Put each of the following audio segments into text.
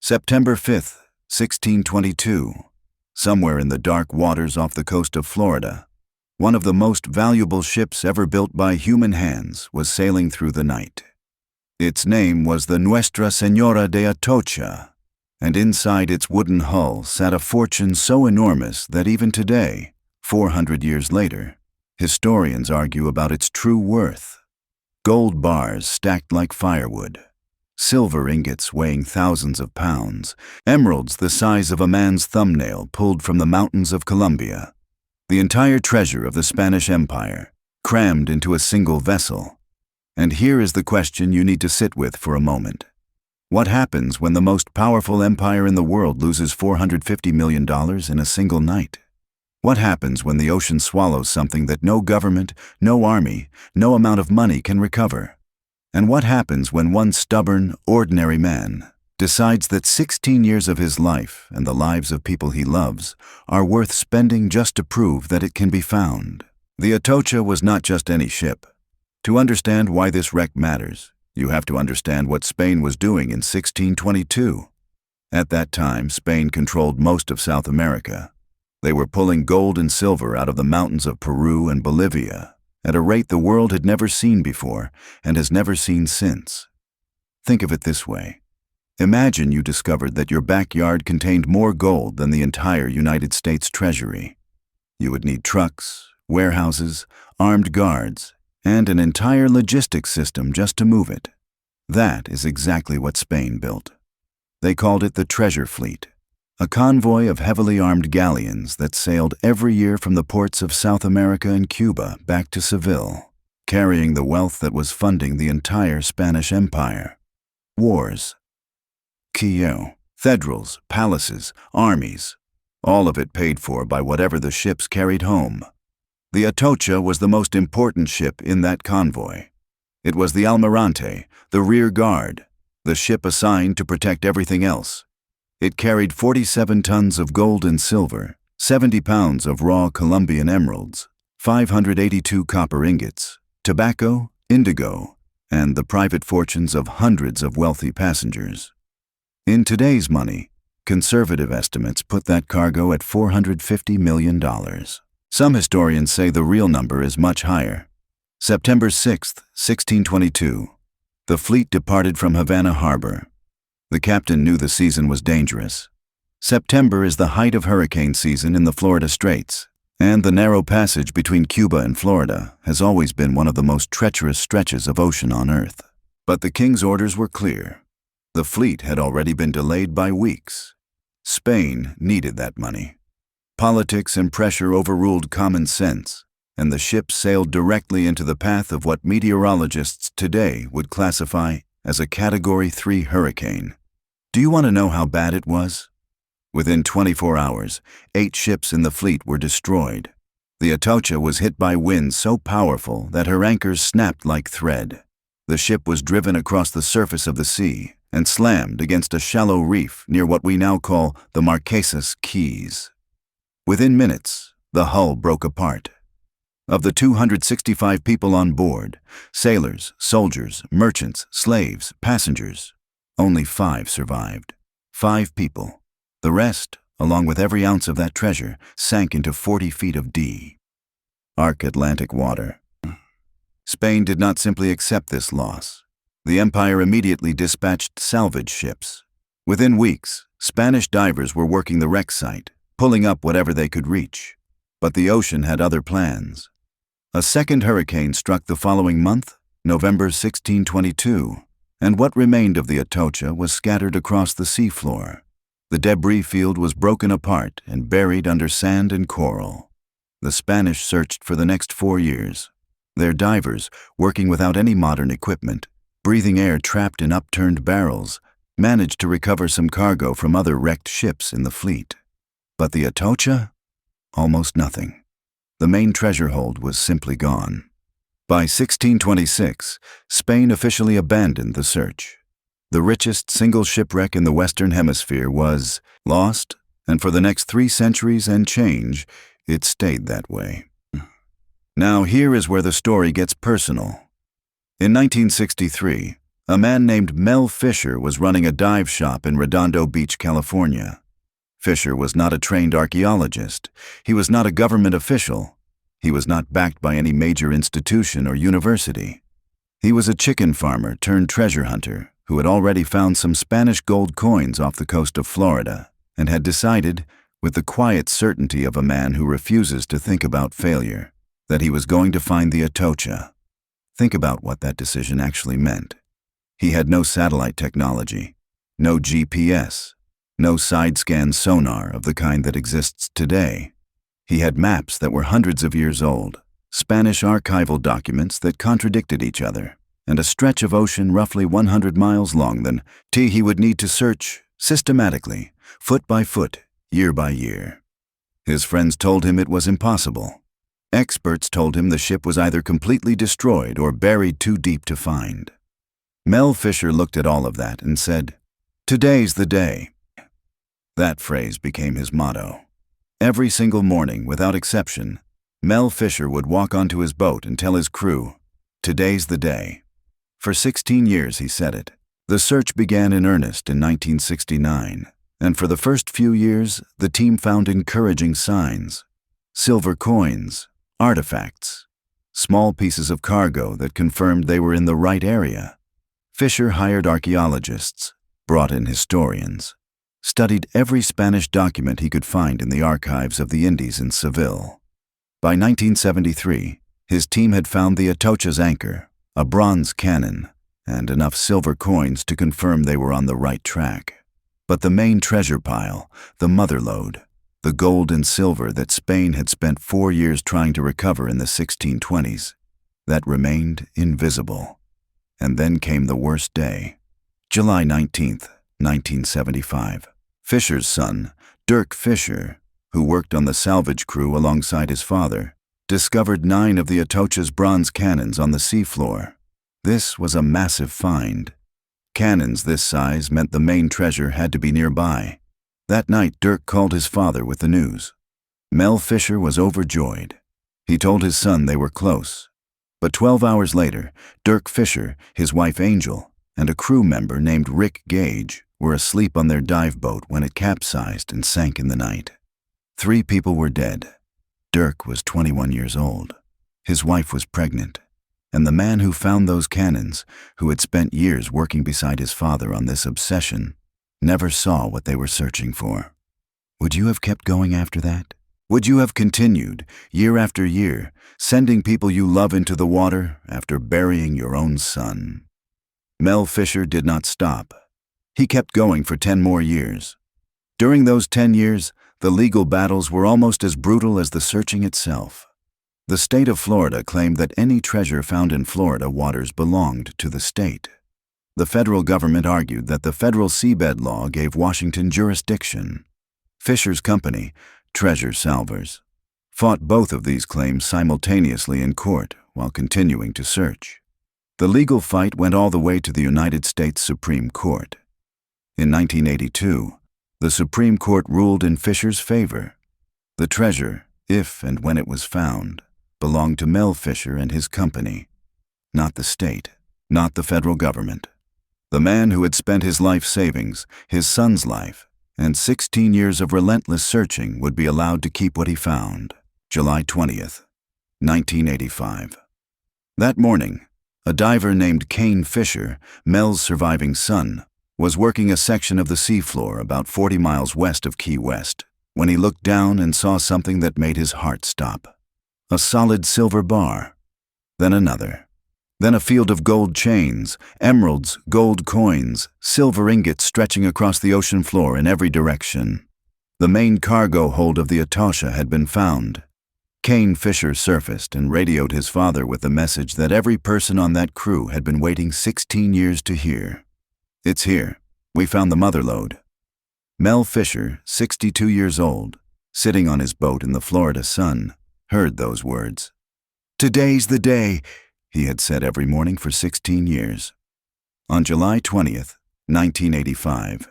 September 5th, 1622. Somewhere in the dark waters off the coast of Florida, one of the most valuable ships ever built by human hands was sailing through the night. Its name was the Nuestra Señora de Atocha, and inside its wooden hull sat a fortune so enormous that even today, 400 years later, historians argue about its true worth. Gold bars stacked like firewood, silver ingots weighing thousands of pounds, emeralds the size of a man's thumbnail pulled from the mountains of Colombia. The entire treasure of the Spanish Empire, crammed into a single vessel. And here is the question you need to sit with for a moment. What happens when the most powerful empire in the world loses $450 million in a single night? What happens when the ocean swallows something that no government, no army, no amount of money can recover? And what happens when one stubborn, ordinary man decides that 16 years of his life and the lives of people he loves are worth spending just to prove that it can be found? The Atocha was not just any ship. To understand why this wreck matters, you have to understand what Spain was doing in 1622. At that time, Spain controlled most of South America. They were pulling gold and silver out of the mountains of Peru and Bolivia at a rate the world had never seen before and has never seen since. Think of it this way. Imagine you discovered that your backyard contained more gold than the entire United States Treasury. You would need trucks, warehouses, armed guards, and an entire logistics system just to move it. That is exactly what Spain built. They called it the Treasure Fleet, a convoy of heavily armed galleons that sailed every year from the ports of South America and Cuba back to Seville, carrying the wealth that was funding the entire Spanish Empire. Wars, cathedrals, palaces, armies, all of it paid for by whatever the ships carried home. The Atocha was the most important ship in that convoy. It was the almirante, the rear guard, the ship assigned to protect everything else. It carried 47 tons of gold and silver, 70 pounds of raw Colombian emeralds, 582 copper ingots, tobacco, indigo, and the private fortunes of hundreds of wealthy passengers. In today's money, conservative estimates put that cargo at $450 million. Some historians say the real number is much higher. September 6, 1622. The fleet departed from Havana Harbor. The captain knew the season was dangerous. September is the height of hurricane season in the Florida Straits, and the narrow passage between Cuba and Florida has always been one of the most treacherous stretches of ocean on Earth. But the king's orders were clear. The fleet had already been delayed by weeks. Spain needed that money. Politics and pressure overruled common sense, and the ship sailed directly into the path of what meteorologists today would classify as a Category 3 hurricane. Do you want to know how bad it was? Within 24 hours, 8 ships in the fleet were destroyed. The Atocha was hit by winds so powerful that her anchors snapped like thread. The ship was driven across the surface of the sea and slammed against a shallow reef near what we now call the Marquesas Keys. Within minutes, the hull broke apart. Of the 265 people on board, sailors, soldiers, merchants, slaves, passengers, only 5 survived. 5 people. The rest, along with every ounce of that treasure, sank into 40 feet of dark Atlantic water. Spain did not simply accept this loss. The empire immediately dispatched salvage ships. Within weeks, Spanish divers were working the wreck site, pulling up whatever they could reach. But the ocean had other plans. A second hurricane struck the following month, November 1622, and what remained of the Atocha was scattered across the seafloor. The debris field was broken apart and buried under sand and coral. The Spanish searched for the next 4 years. Their divers, working without any modern equipment, breathing air trapped in upturned barrels, managed to recover some cargo from other wrecked ships in the fleet. But the Atocha? Almost nothing. The main treasure hold was simply gone. By 1626, Spain officially abandoned the search. The richest single shipwreck in the Western Hemisphere was lost, and for the next 3 centuries and change, it stayed that way. Now here is where the story gets personal. In 1963, A man named Mel Fisher was running a dive shop in Redondo Beach, California. Fisher was not a trained archaeologist. He was not a government official. He was not backed by any major institution or university. He was a chicken farmer turned treasure hunter who had already found some Spanish gold coins off the coast of Florida and had decided, with the quiet certainty of a man who refuses to think about failure, that he was going to find the Atocha. Think about what that decision actually meant. He had no satellite technology, no GPS, no side-scan sonar of the kind that exists today. He had maps that were hundreds of years old, Spanish archival documents that contradicted each other, and a stretch of ocean roughly 100 miles long that he would need to search systematically, foot by foot, year by year. His friends told him it was impossible. Experts told him the ship was either completely destroyed or buried too deep to find. Mel Fisher looked at all of that and said, "Today's the day." That phrase became his motto. Every single morning, without exception, Mel Fisher would walk onto his boat and tell his crew, "Today's the day." For 16 years he said it. The search began in earnest in 1969, and for the first few years, the team found encouraging signs. Silver coins, artifacts, small pieces of cargo that confirmed they were in the right area. Fisher hired archaeologists, brought in historians, studied every Spanish document he could find in the archives of the Indies in Seville. By 1973, his team had found the Atocha's anchor, a bronze cannon, and enough silver coins to confirm they were on the right track. But the main treasure pile, the Motherlode, the gold and silver that Spain had spent 4 years trying to recover in the 1620s, that remained invisible. And then came the worst day. July 19th, 1975. Fisher's son, Dirk Fisher, who worked on the salvage crew alongside his father, discovered 9 of the Atocha's bronze cannons on the seafloor. This was a massive find. Cannons this size meant the main treasure had to be nearby. That night, Dirk called his father with the news. Mel Fisher was overjoyed. He told his son they were close. But 12 hours later, Dirk Fisher, his wife Angel, and a crew member named Rick Gage were asleep on their dive boat when it capsized and sank in the night. 3 people were dead. Dirk was 21 years old. His wife was pregnant. And the man who found those cannons, who had spent years working beside his father on this obsession, never saw what they were searching for. Would you have kept going after that? Would you have continued, year after year, sending people you love into the water after burying your own son? Mel Fisher did not stop. He kept going for 10 more years. During those 10 years, the legal battles were almost as brutal as the searching itself. The state of Florida claimed that any treasure found in Florida waters belonged to the state. The federal government argued that the federal seabed law gave Washington jurisdiction. Fisher's company, Treasure Salvers, fought both of these claims simultaneously in court while continuing to search. The legal fight went all the way to the United States Supreme Court. In 1982, the Supreme Court ruled in Fisher's favor. The treasure, if and when it was found, belonged to Mel Fisher and his company, not the state, not the federal government. The man who had spent his life savings, his son's life, and 16 years of relentless searching would be allowed to keep what he found. July 20th, 1985. That morning, a diver named Kane Fisher, Mel's surviving son, was working a section of the seafloor about 40 miles west of Key West when he looked down and saw something that made his heart stop. A solid silver bar, then another. Then a field of gold chains, emeralds, gold coins, silver ingots stretching across the ocean floor in every direction. The main cargo hold of the Atocha had been found. Kane Fisher surfaced and radioed his father with the message that every person on that crew had been waiting 16 years to hear. "It's here. We found the Motherlode." Mel Fisher, 62 years old, sitting on his boat in the Florida sun, heard those words. "Today's the day," he had said every morning for 16 years. On July 20th, 1985,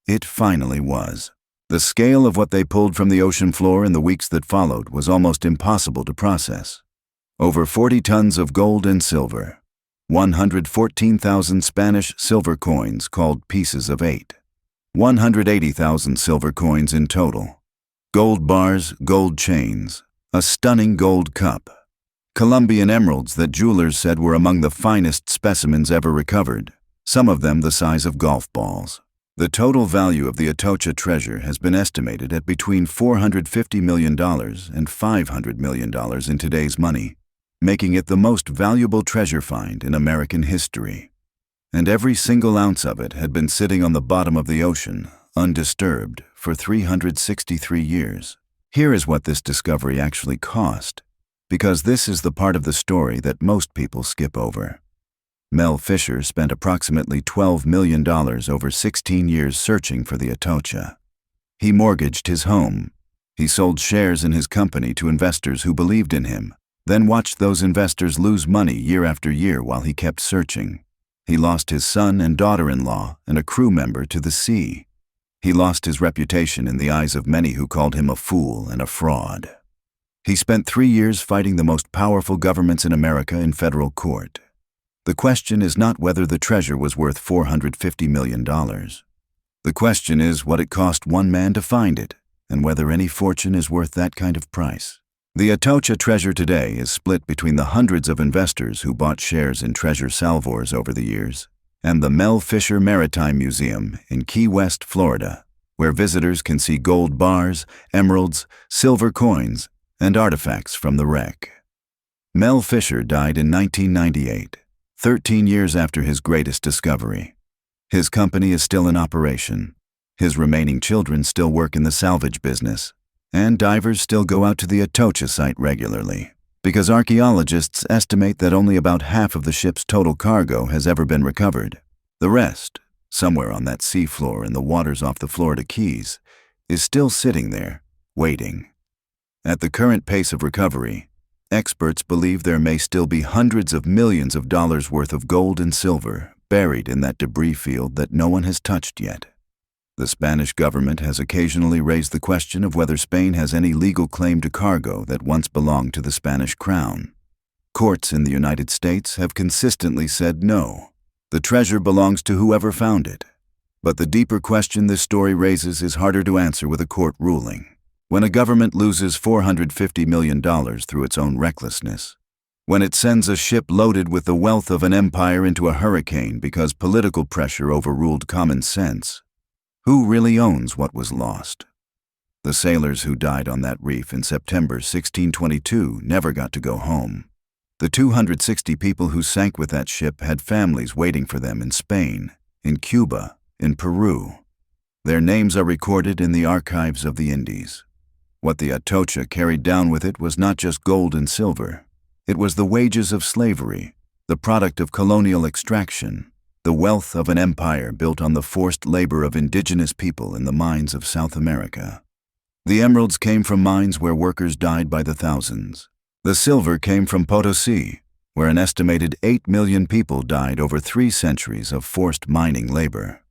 it finally was. The scale of what they pulled from the ocean floor in the weeks that followed was almost impossible to process. Over 40 tons of gold and silver. 114,000 Spanish silver coins called pieces of 8. 180,000 silver coins in total. Gold bars, gold chains, a stunning gold cup. Colombian emeralds that jewelers said were among the finest specimens ever recovered, some of them the size of golf balls. The total value of the Atocha treasure has been estimated at between $450 million and $500 million in today's money, making it the most valuable treasure find in American history. And every single ounce of it had been sitting on the bottom of the ocean, undisturbed, for 363 years. Here is what this discovery actually cost, because this is the part of the story that most people skip over. Mel Fisher spent approximately $12 million over 16 years searching for the Atocha. He mortgaged his home. He sold shares in his company to investors who believed in him, then watched those investors lose money year after year while he kept searching. He lost his son and daughter-in-law and a crew member to the sea. He lost his reputation in the eyes of many who called him a fool and a fraud. He spent 3 years fighting the most powerful governments in America in federal court. The question is not whether the treasure was worth $450 million. The question is what it cost one man to find it, and whether any fortune is worth that kind of price. The Atocha treasure today is split between the hundreds of investors who bought shares in treasure salvors over the years, and the Mel Fisher Maritime Museum in Key West, Florida, where visitors can see gold bars, emeralds, silver coins, and artifacts from the wreck. Mel Fisher died in 1998. 13 years after his greatest discovery. His company is still in operation. His remaining children still work in the salvage business, and divers still go out to the Atocha site regularly, because archaeologists estimate that only about half of the ship's total cargo has ever been recovered. The rest, somewhere on that seafloor in the waters off the Florida Keys, is still sitting there, waiting. At the current pace of recovery, experts believe there may still be hundreds of millions of dollars worth of gold and silver buried in that debris field that no one has touched yet. The Spanish government has occasionally raised the question of whether Spain has any legal claim to cargo that once belonged to the Spanish crown. Courts in the United States have consistently said no. The treasure belongs to whoever found it. But the deeper question this story raises is harder to answer with a court ruling. When a government loses $450 million through its own recklessness, when it sends a ship loaded with the wealth of an empire into a hurricane because political pressure overruled common sense, who really owns what was lost? The sailors who died on that reef in September 1622 never got to go home. The 260 people who sank with that ship had families waiting for them in Spain, in Cuba, in Peru. Their names are recorded in the archives of the Indies. What the Atocha carried down with it was not just gold and silver. It was the wages of slavery, the product of colonial extraction, the wealth of an empire built on the forced labor of indigenous people in the mines of South America. The emeralds came from mines where workers died by the thousands. The silver came from Potosi, where an estimated 8 million people died over 3 centuries of forced mining labor.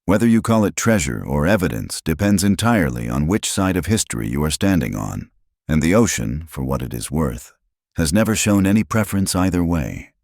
Whether you call it treasure or evidence depends entirely on which side of history you are standing on, and the ocean, for what it is worth, has never shown any preference either way.